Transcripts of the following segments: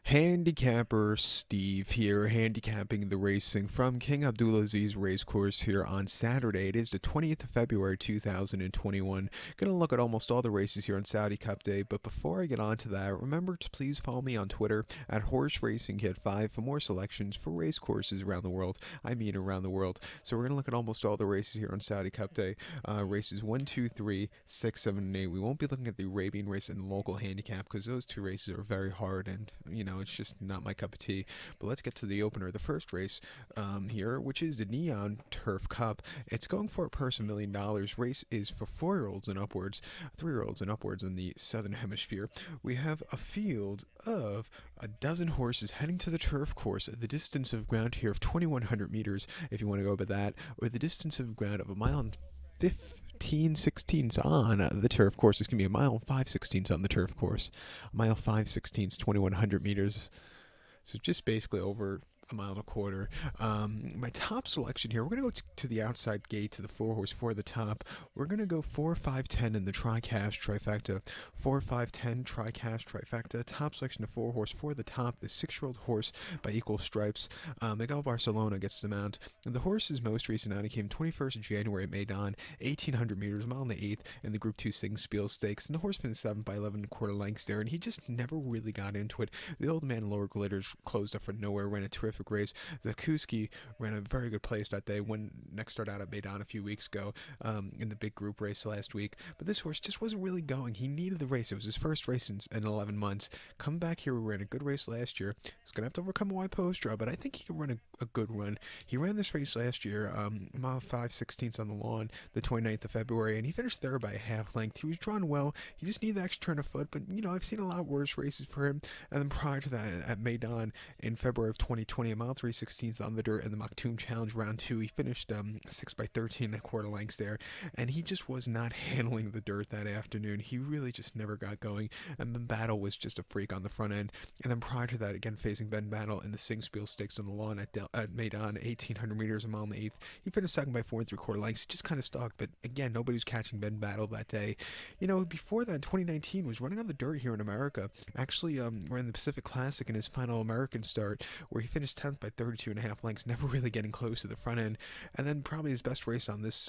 Handicapper Steve here, handicapping the racing from King Abdulaziz Racecourse here on Saturday. It is the 20th of February 2021. Going to look at almost all the races here on Saudi Cup Day, but before I get on to that, remember to please follow me on Twitter at Horse Racing Kid 5 for more selections for race courses around the world. I mean around the world. So we're going to look at almost all the races here on Saudi Cup Day. Races 1, 2, 3, 6, 7, and 8. We won't be looking at the Arabian race and the local handicap because those two races are very hard and, it's just not my cup of tea. But let's get to the opener, the first race here, which is the Neom Turf Cup. It's going for a purse of $1 million. Race is for 4-year-olds and upwards, 3-year-olds and upwards in the southern hemisphere. We have a field of a dozen horses heading to the turf course at the distance of ground here of 2,100 meters, if you want to go by that, or the distance of ground of 1.15 on the turf course. It's going to be 1.5 on the turf course. 1.5 2,100 meters. So just basically over 1.25 miles. My top selection here, we're going to go to the outside gate to the 4-horse for the top. We're going to go 4, 5, 10 in the tri-cash trifecta. 4, 5, 10 tri-cash trifecta. Top selection of 4-horse for the top. The 6-year-old horse by Equal Stripes. Miguel Barcelona gets the mount. And the horse's most recent outing came 21st of January at Maidan, 1,800 meters, 1.125 in the Group 2 Singspiel Stakes. And the horse finished 7th by 11.25 lengths there, and he just never really got into it. The Old Man Lower Glitters closed up for nowhere, ran a terrific race. Zakuski ran a very good place that day, when next started out at Maidan a few weeks ago in the big group race last week. But this horse just wasn't really going. He needed the race. It was his first race in 11 months. Come back here, we ran a good race last year. He's going to have to overcome a wide post draw, but I think he can run a good run. He ran this race last year, 5/16 on the lawn, the 29th of February, and he finished third by a half length. He was drawn well. He just needed the extra turn of foot, but I've seen a lot worse races for him. And then prior to that, at Maidan in February of 2020, a mile 3/16 on the dirt in the Maktoum Challenge round 2, he finished 6 by 13.25 lengths there, and he just was not handling the dirt that afternoon. He really just never got going, and Ben Battle was just a freak on the front end. And then prior to that, again facing Ben Battle in the Singspiel Stakes on the lawn at Maidan, 1,800 meters, 1.125. He finished second by 4.75 lengths. He just kind of stalked, but again, nobody was catching Ben Battle that day. Before that, in 2019, was running on the dirt here in America. Actually, ran the Pacific Classic in his final American start, where he finished 10th by 32.5 lengths, never really getting close to the front end. And then probably his best race on this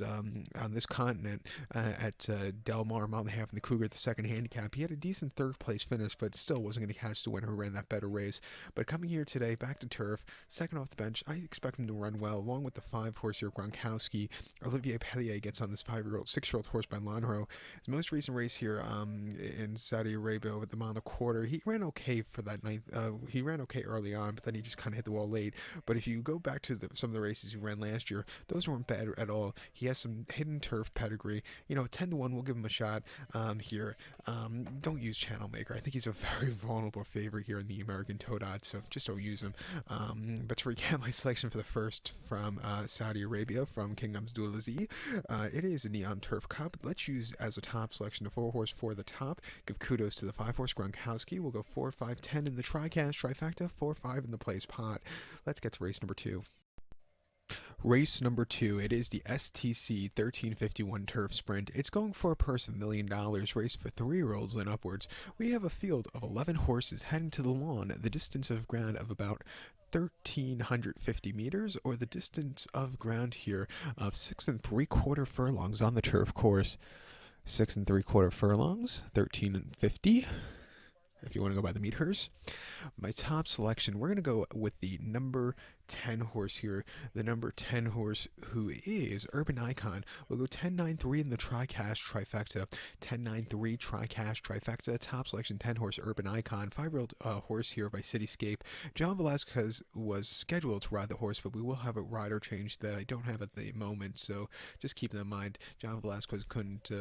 continent at Del Mar, 1.5 miles in the Cougar, the second handicap. He had a decent third place finish, but still wasn't going to catch the winner who ran that better race. But coming here today, back to turf, second off the bench, I expect him to run well, along with the 5-horse here, Gronkowski. Olivier Pellier gets on this 6-year-old horse by Lanro. His most recent race here in Saudi Arabia over the 1.25 miles, he ran okay for that ninth. He ran okay early on, but then he just kind of hit the wall late. But if you go back to some of the races he ran last year, those weren't bad at all. He has some hidden turf pedigree. 10-1, we'll give him a shot here. Don't use Channel Maker. I think he's a very vulnerable favorite here in the American Toad odds, so just don't use him. But to recap my selection for the first from Saudi Arabia, from King Abdulaziz, it is a Neom Turf Cup. Let's use as a top selection the 4-horse for the top. Give kudos to the 5-horse Gronkowski. We'll go 4, 5, 10 in the tri-cash trifecta, 4, 5 in the place pot. Let's get to race number 2. Race number 2, it is the STC 1351 Turf Sprint. It's going for a purse of $1 million, race for 3-year-olds and upwards. We have a field of 11 horses heading to the lawn at the distance of ground of about 1,350 meters, or the distance of ground here of 6.75 furlongs on the turf course. 6.75 furlongs, 1,350. If you want to go by the meters. My top selection, we're going to go with the number 10 horse here. The number 10 horse, who is Urban Icon. We'll go 10-9-3 in the tri-cash trifecta. 10-9-3 tri-cash trifecta. Top selection, 10 horse Urban Icon. 5-year-old horse here by Cityscape. John Velasquez was scheduled to ride the horse, but we will have a rider change that I don't have at the moment, so just keep that in mind. John Velasquez couldn't,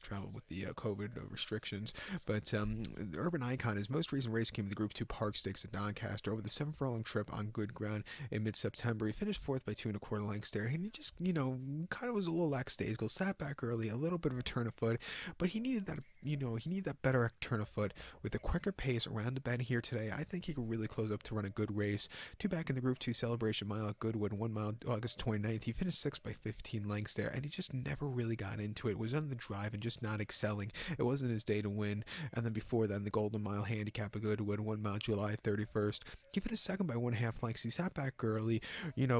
travel with the COVID restrictions, but the Urban Icon, his most recent race came in the Group 2 Park Stakes at Doncaster over the 7-furlong trip on good ground in mid-September. He finished 4th by 2.25 lengths there, and he just, kind of was a little lackadaisical, sat back early, a little bit of a turn of foot, but he needed that, he need that better turn of foot with a quicker pace around the bend here today. I think he could really close up to run a good race. Two back in the Group 2 Celebration Mile at Goodwood, 1 mile August 29th. He finished 6th by 15 lengths there, and he just never really got into it. Was on the drive and just not excelling. It wasn't his day to win. And then before then, the Golden Mile Handicap at Goodwood, 1 mile July 31st. He finished second by 1.5 lengths. He sat back early,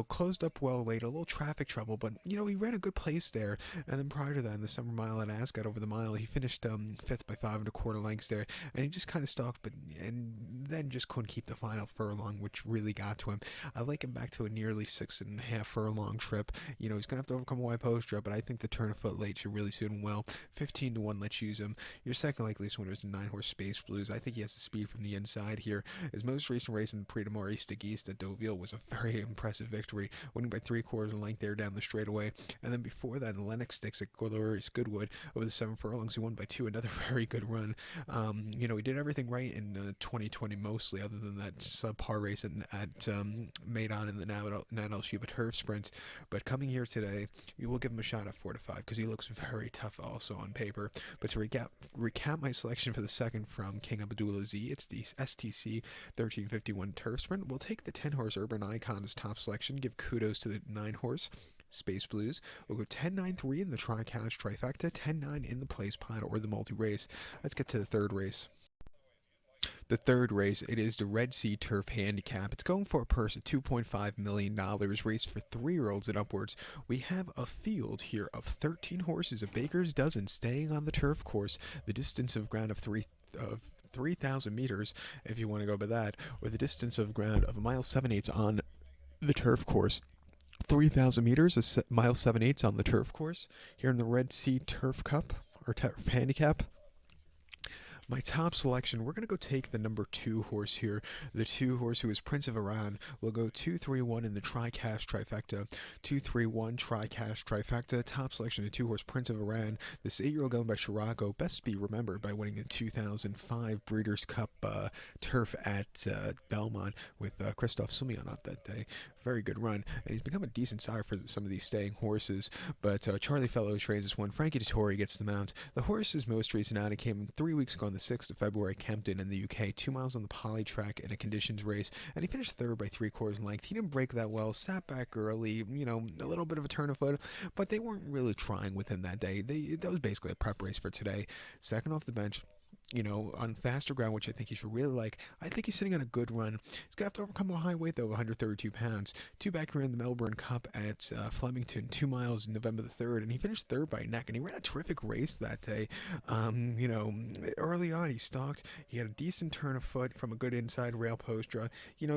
closed up well late, a little traffic trouble, but he ran a good place there. And then prior to that, in the Summer Mile at Ascot over the mile, he finished 5th by 5.25 lengths there, and he just kind of stalked, and then just couldn't keep the final furlong, which really got to him. I like him back to a nearly 6.5 furlong trip. He's gonna have to overcome a wide post trip, but I think the turn of foot late should really suit him well. 15-1, let's use him. Your second likeliest winner is the 9-horse Space Blues. I think he has the speed from the inside here. His most recent race in the Prix de Maurice East at Deauville was a very impressive victory, winning by 3/4 of a length there down the straightaway. And then before that, in the Lennox Stakes at Glorious Goodwood over the 7 furlongs, he won by 2. Another very good run. He did everything right in 2020 mostly, other than that subpar race at Medan in the Nadal Shiba Turf Sprint. But coming here today, we will give him a shot at 4-5 because he looks very tough also on paper. But to recap my selection for the second from King Abdulaziz, it's the STC 1351 Turf Sprint. We'll take the 10-horse Urban Icon as top selection, give kudos to the 9-horse Space Blues. We'll go 10-9-3 in the Tri-Cash Trifecta, 10-9 in the Place Pod or the multi-race. Let's get to the third race. The third race, it is the Red Sea Turf Handicap. It's going for a purse of $2.5 million, raced for 3-year-olds and upwards. We have a field here of 13 horses, a baker's dozen, staying on the turf course. The distance of ground of 3,000 meters, if you want to go by that, with a distance of ground of 1 mile 7/8 on the turf course. 3,000 meters, a mile 7/8 on the turf course here in the Red Sea Turf Cup or Turf Handicap. My top selection, we're going to go take the number 2 horse here. The 2 horse who is Prince of Iran. We'll go 2-3-1 in the Tri-Cash Trifecta. 2-3-1 Tri-Cash Trifecta. Top selection, the 2 horse Prince of Iran. This 8-year-old going by Shirago. Best be remembered by winning the 2005 Breeders' Cup turf at Belmont with Christoph Simeon on that day. Very good run, and he's become a decent sire for some of these staying horses. But Charlie Fellow trains this one. Frankie Dettori gets the mount. The horse's most recent outing came 3 weeks ago on the 6th of February at Kempton in the UK. 2 miles on the poly track in a conditions race, and he finished third by 3/4 length. He didn't break that well, sat back early, a little bit of a turn of foot, but they weren't really trying with him that day. That was basically a prep race for today. Second off the bench, on faster ground, which I think he should really like. I think he's sitting on a good run. He's going to have to overcome a high weight, though, of 132 pounds. 2 back here in the Melbourne Cup at Flemington, 2 miles November the 3rd, and he finished third by neck, and he ran a terrific race that day. Early on, he stalked. He had a decent turn of foot from a good inside rail post draw.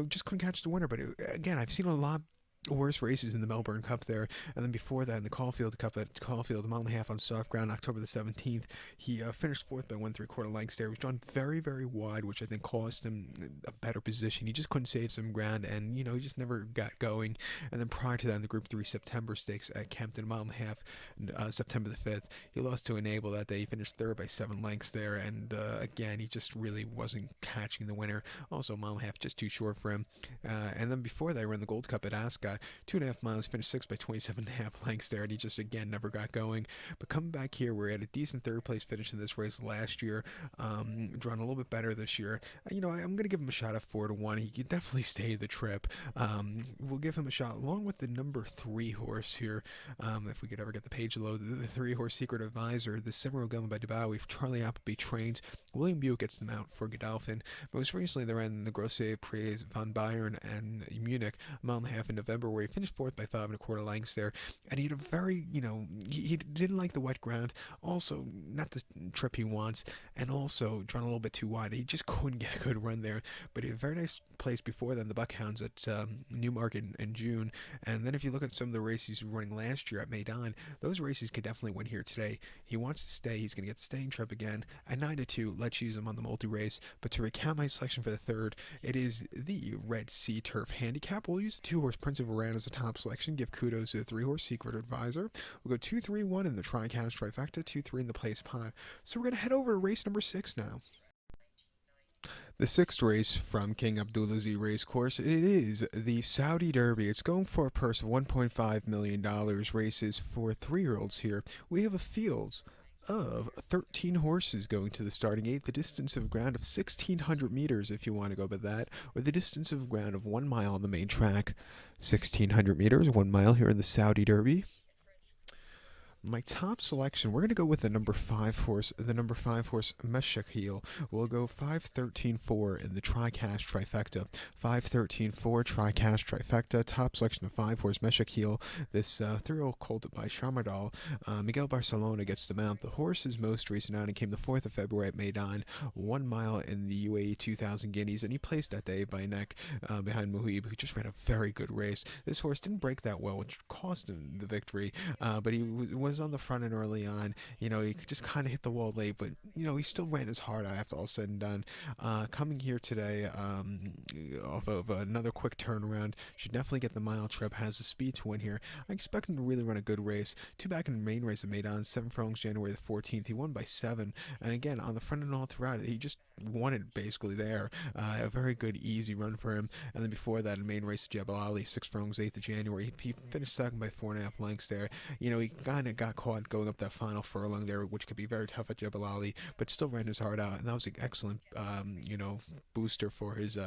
Just couldn't catch the winner, but again, I've seen a lot worse races in the Melbourne Cup there, and then before that in the Caulfield Cup at Caulfield, 1.5 miles on soft ground, October the 17th, he finished 4th by 1.75 lengths there. He was drawn very, very wide, which I think cost him a better position. He just couldn't save some ground, and he just never got going. And then prior to that, in the Group 3 September Stakes at Kempton, 1.5 miles, September the 5th, he lost to Enable that day. He finished third by 7 lengths there, and again, he just really wasn't catching the winner. Also, 1.5 miles, just too short for him. And then before that, he ran the Gold Cup at Ascot, 2.5 miles, finished 6th by 27.5 lengths there, and he just again never got going. But coming back here, we're at a decent third place finish in this race last year, drawn a little bit better this year. I'm going to give him a shot at 4-1. He could definitely stay the trip. We'll give him a shot along with the number 3 horse here, if we could ever get the page low. The 3 horse Secret Advisor, the 7-year-old going by Dubois. Charlie Appleby trains. William Buick gets them out for Godolphin. Most recently, they ran the Grosset Prix von Bayern and Munich, 1.5 miles in November, where he finished 4th by 5.25 lengths there, and he had a very, he didn't like the wet ground, also not the trip he wants, and also drawn a little bit too wide. He just couldn't get a good run there, but he had a very nice place before then, the Buckhounds at Newmarket in June. And then if you look at some of the races he was running last year at Medan, those races could definitely win here today. He wants to stay. He's going to get the staying trip again. At 9-2, let's use him on the multi-race. But to recap my selection for the third, it is the Red Sea Turf Handicap. We'll use the 2 horse Prince of Iran as a top selection. Give kudos to the 3 horse Secret Advisor. We'll go 2-3-1 in the Tri-Cash Trifecta, 2-3 in the Place Pod. So we're going to head over to race number 6 now. The 6th race from King Abdulaziz Racecourse, it is the Saudi Derby. It's going for a purse of $1.5 million. Races for 3-year-olds here. We have a field of 13 horses going to the starting gate, the distance of ground of 1,600 meters if you want to go by that, or the distance of ground of 1 mile on the main track. 1,600 meters, 1 mile here in the Saudi Derby. My top selection, we're going to go with the number 5 horse Meshakil. We'll go 5-13-4 in the Tricast Trifecta. 5-13-4 Tricast Trifecta. Top selection of 5 horse Meshakil. This 3-year-old colt by Shamadal. Miguel Barcelona gets the mount. The horse's most recent outing came the 4th of February at Maidan. 1 mile in the UAE 2000 Guineas, and he placed that day by neck behind Muhib, who just ran a very good race. This horse didn't break that well, which cost him the victory, but he was on the front end early on. He just kind of hit the wall late, but he still ran his heart out after all said and done. Coming here today, off of another quick turnaround, should definitely get the mile trip. Has the speed to win here. I expect him to really run a good race. 2 back in the main race of Maidan, 7 furlongs January the 14th. He won by 7, and again on the front end all throughout, he just won it basically there. A very good, easy run for him. And then before that, in the main race of Jebel Ali, 6 furlongs, 8th of January, he finished second by 4.5 lengths there. He kind of got caught going up that final furlong there, which could be very tough at Jebel Ali, but still ran his heart out, and that was an excellent, booster for his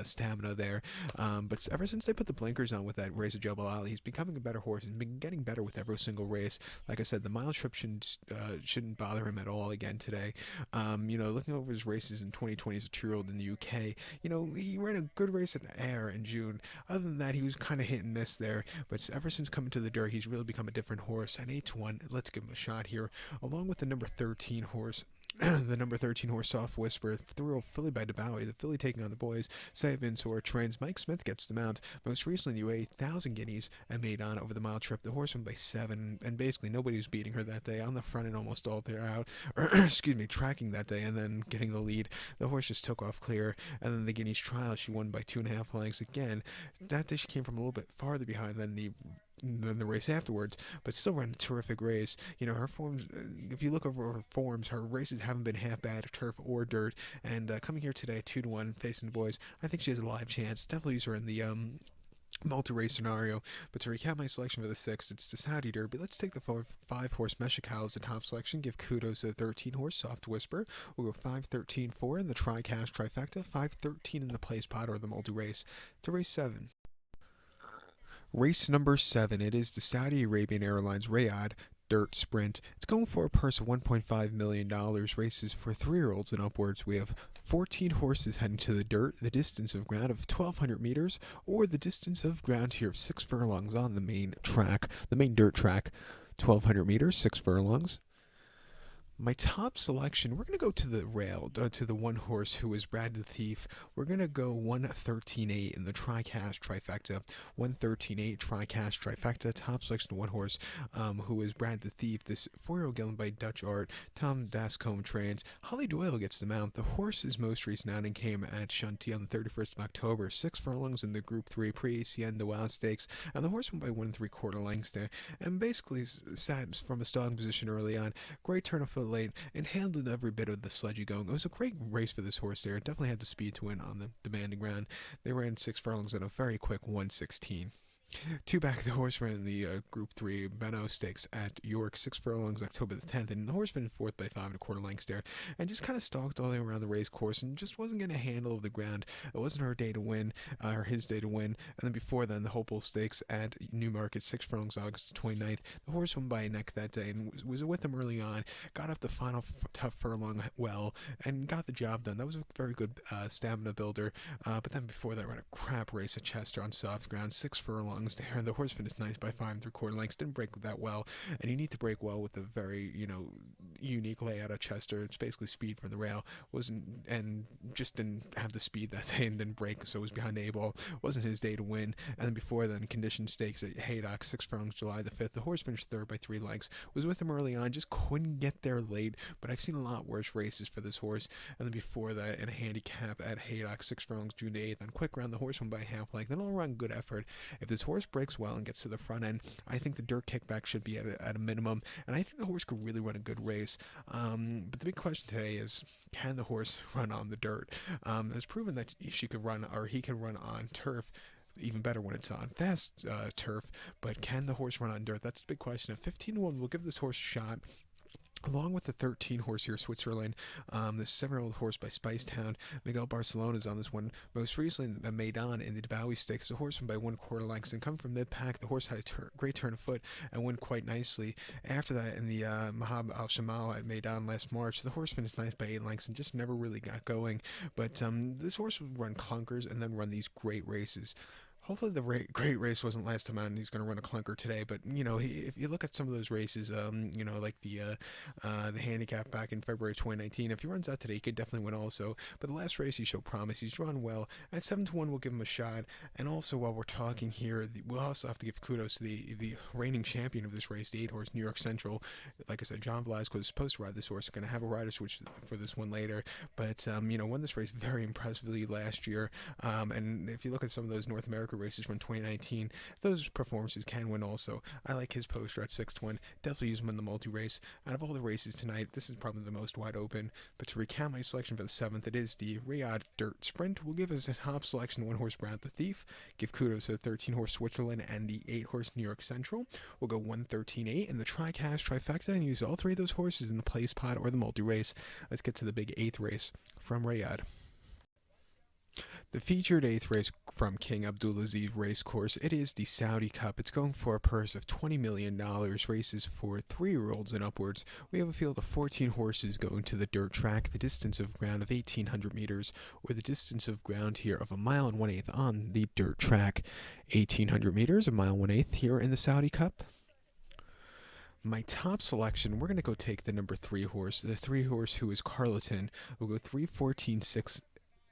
stamina there. But ever since they put the blinkers on with that race of Jebel Ali, he's becoming a better horse. He's been getting better with every single race. Like I said, the mile trip shouldn't bother him at all again today. Looking over his races in 2020 as a 2-year-old in the UK, he ran a good race at Ayr in June. Other than that, he was kind of hit and miss there, but ever since coming to the dirt, he's really become a different horse. An 8-1, let's give him a shot here, along with the number 13 horse. The number 13 horse, Soft Whisper, through filly by DeBowie. The filly taking on the boys. Saban Sore trains. Mike Smith gets the mount. Most recently, the UA 1,000 guineas and made on over the mile trip. The horse won by 7, and basically nobody was beating her that day on the front and almost all throughout. Tracking that day and then getting the lead. The horse just took off clear, and then the Guineas trial, she won by 2.5 lengths again. That day she came from a little bit farther behind than the race afterwards, but still ran a terrific race. Her forms, if you look over her forms, her races haven't been half bad, turf or dirt, and coming here today 2-1 facing the boys, I think she has a live chance. Definitely use her in the multi-race scenario. But to recap my selection for the 6th, it's the Saudi Derby. Let's take the 5-horse Meshakal as the top selection. Give kudos to the 13-horse Soft Whisper. We'll go 5-13-4 in the Tricast Trifecta, 5-13 in the Place Pot or the multi-race. To race 7. Race number 7, it is the Saudi Arabian Airlines Riyadh Dirt Sprint. It's going for a purse of $1.5 million. Races for 3-year-olds and upwards. We have 14 horses heading to the dirt, the distance of ground of 1,200 meters, or the distance of ground here of 6 furlongs on the main track, the main dirt track. 1,200 meters, 6 furlongs. My top selection, we're going to go to the rail, to the 1 horse who is Brad the Thief. We're going to go 1-13-8 in the Tricast Trifecta. 1-13-8 Tricast Trifecta. Top selection, 1 horse who is Brad the Thief. This 4-year-old gelding by Dutch Art. Tom Dascombe trains. Holly Doyle gets the mount. The horse's most recent outing came at Shunty on the 31st of October. 6 furlongs in the Group 3 pre-ACN the Wow Stakes. And the horse won by 1 3/4 lengths there. And basically sat from a stalling position early on. Great turn of foot late and handled every bit of the sledgy going. It was a great race for this horse there. It definitely had the speed to win on the demanding ground. They ran 6 furlongs at a very quick 1:16. 2 back, the horse ran in the Group 3 Benno Stakes at York, 6 furlongs, October the 10th, and the horse finished 4th by 5 1/4 lengths there, and just kind of stalked all the way around the race course and just wasn't getting a handle of the ground. It wasn't her day to win, or his day to win. And then before then, the Hopewell Stakes at Newmarket, 6 furlongs, August 29th. The horse won by a neck that day and was with him early on, got up the final tough furlong well, and got the job done. That was a very good stamina builder. But then before that, ran a crap race at Chester on soft ground, 6 furlongs there, and the horse finished 9th by 5 3/4 lengths. Didn't break that well, and you need to break well with a very unique layout of Chester. It's basically speed from the rail. And just didn't have the speed that day and didn't break, so it was behind the 8-ball. Wasn't his day to win. And then before then, condition stakes at Haydock, 6 furlongs, July the 5th. The horse finished 3rd by 3 lengths. Was with him early on, just couldn't get there late. But I've seen a lot worse races for this horse. And then before that, in a handicap at Haydock, 6 furlongs, June the 8th. On quick round, the horse won by half length. An all-around good effort. If this horse breaks well and gets to the front end, I think the dirt kickback should be at a minimum, and I think the horse could really run a good race. But the big question today is, can the horse run on the dirt? It's proven that she could run, or he can run on turf, even better when it's on fast turf, but can the horse run on dirt? That's the big question. At 15-1, we'll give this horse a shot. Along with the 13 horse here, Switzerland, the 7-year-old horse by Spicetown, Miguel Barcelona's on this one. Most recently, the Maidan in the Debawi Stakes, the horse won by 1/4 lengths and come from mid-pack. The horse had a great turn of foot and went quite nicely. After that, in the Mahab Al Shamal at Maidan last March, the horse finished ninth by 8 lengths and just never really got going. But this horse would run clunkers and then run these great races. Hopefully the great race wasn't last time out and he's going to run a clunker today. But, if you look at some of those races, like the handicap back in February 2019, if he runs out today, he could definitely win also. But the last race, he showed promise. He's drawn well. At 7-1, we'll give him a shot. And also, while we're talking here, we'll also have to give kudos to the reigning champion of this race, the 8-horse New York Central. Like I said, John Velasco is supposed to ride this horse. Going to have a rider switch for this one later. But, won this race very impressively last year. And if you look at some of those North America races from 2019, those performances can win also. I like his poster at 6-1. Definitely use him in the multi-race. Out of all the races tonight, this is probably the most wide open. But to recount my selection for the 7th, it is the Riyadh Dirt Sprint. We'll give as a top selection 1-horse Brown the Thief. Give kudos to the 13-horse Switzerland and the 8-horse New York Central. We'll go 1-13-8 in the Tricast Trifecta and use all 3 of those horses in the place pot or the multi-race. Let's get to the big 8th race from Riyadh. The featured 8th race from King Abdulaziz Racecourse, it is the Saudi Cup. It's going for a purse of $20 million, races for 3-year-olds and upwards. We have a field of 14 horses going to the dirt track, the distance of ground of 1,800 meters, or the distance of ground here of 1 mile and 1/8 on the dirt track. 1,800 meters, 1 mile 1/8 here in the Saudi Cup. My top selection, we're going to go take the number 3 horse, the 3 horse who is Carleton. We'll go 3-14-6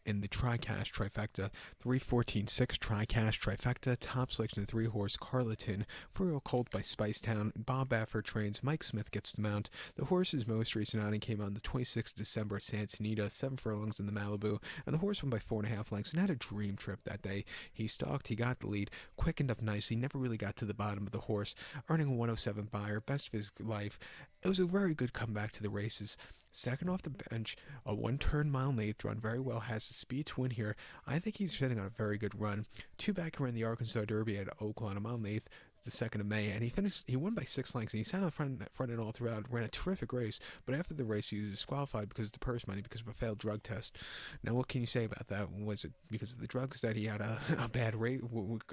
in the Tricast Trifecta. 3-14-6 Tricast Trifecta. Top selection of 3-horse Carleton. 4-year-old colt by Spicetown. Bob Baffert trains. Mike Smith gets the mount. The horse's most recent outing came on the 26th of December at Santa Anita. 7 furlongs in the Malibu. And the horse won by 4.5 lengths and had a dream trip that day. He stalked. He got the lead. Quickened up nicely. Never really got to the bottom of the horse. Earning a 107 buyer. Best of his life. It was a very good comeback to the races. Second off the bench, a 1-turn mile and 1/8 run very well, has the speed to win here. I think he's sitting on a very good run. 2 back ran the Arkansas Derby at Oakland, a mile and 1/8, the 2nd of May, and he won by 6 lengths, and he sat on front and all throughout, ran a terrific race, but after the race he was disqualified because of the purse money, because of a failed drug test. Now what can you say about that? Was it because of the drugs that he had a bad race,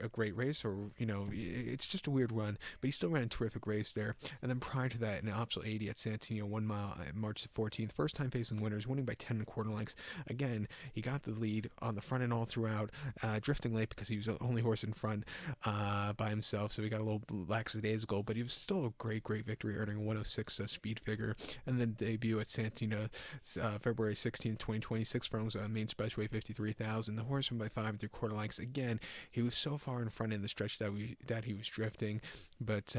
a great race, or, it's just a weird run, but he still ran a terrific race there. And then prior to that, in Optional 80 at Santino, 1 mile, March the 14th, first time facing winners, winning by 10 1/4 lengths. Again, he got the lead on the front and all throughout, drifting late because he was the only horse in front by himself, so he got a little lackadaisical, but he was still a great victory, earning a 106 speed figure. And then debut at Santino, February 16th, 2026, furlongs main special weight 53,000. The horse won by 5 3/4 lengths. Again, he was so far in front in the stretch that he was drifting, but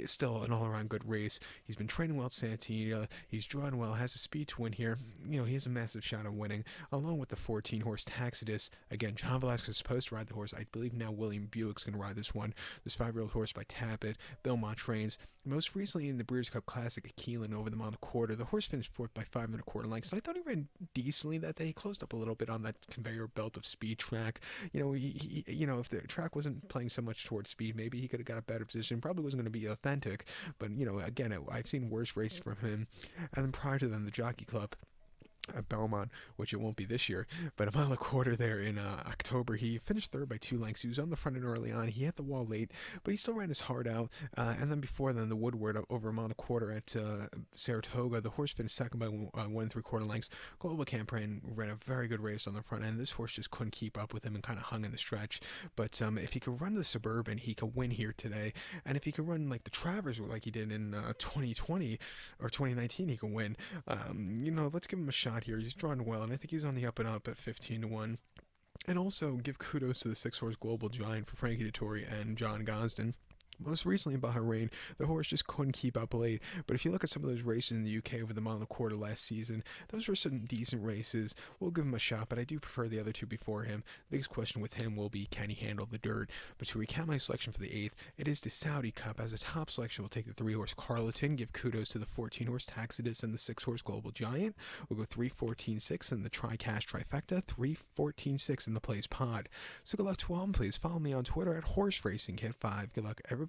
still an all-around good race. He's been training well at Santino. He's drawn well, has the speed to win here. He has a massive shot of winning, along with the 14-horse Tacitus. Again, John Velasquez is supposed to ride the horse. I believe now William Buick's going to ride this one. This 5-year-old horse by Tappet. Belmont trains. Most recently in the Breeders' Cup Classic at Keelan over the mile and 1/4. The horse finished 4th by 5 1/4 lengths. And I thought he ran decently that day. He closed up a little bit on that conveyor belt of speed track. If the track wasn't playing so much towards speed, maybe he could have got a better position. Probably wasn't going to be authentic, but again, I've seen worse races from him. And then prior to them, the Jockey Club at Belmont, which it won't be this year, but 1 1/4 mile there in October. He finished 3rd by 2 lengths. He was on the front end early on. He hit the wall late, but he still ran his heart out. And then before then, the Woodward over 1 1/4 mile at Saratoga. The horse finished 2nd by 1 3/4 lengths. Global Campaign ran a very good race on the front end. This horse just couldn't keep up with him and kind of hung in the stretch. But if he could run the Suburban, he could win here today. And if he could run like the Travers like he did in 2020 or 2019, he could win. Let's give him a shot here. He's drawn well, and I think he's on the up and up at 15-1. And also give kudos to the 6-horse Global Giant for Frankie Dettori and John Gosden. Most recently in Bahrain, the horse just couldn't keep up late. But if you look at some of those races in the UK over the 1 1/4 last season, those were some decent races. We'll give him a shot, but I do prefer the other 2 before him. The biggest question with him will be, can he handle the dirt? But to recount my selection for the 8th, it is the Saudi Cup. As a top selection, we'll take the 3-horse Carleton, give kudos to the 14-horse Tacitus and the 6-horse Global Giant. We'll go 3-14-6 in the Tricast Trifecta, 3-14-6 in the Place Pod. So good luck to all, and please follow me on Twitter at Horse Racing Kid 5. Good luck, everybody.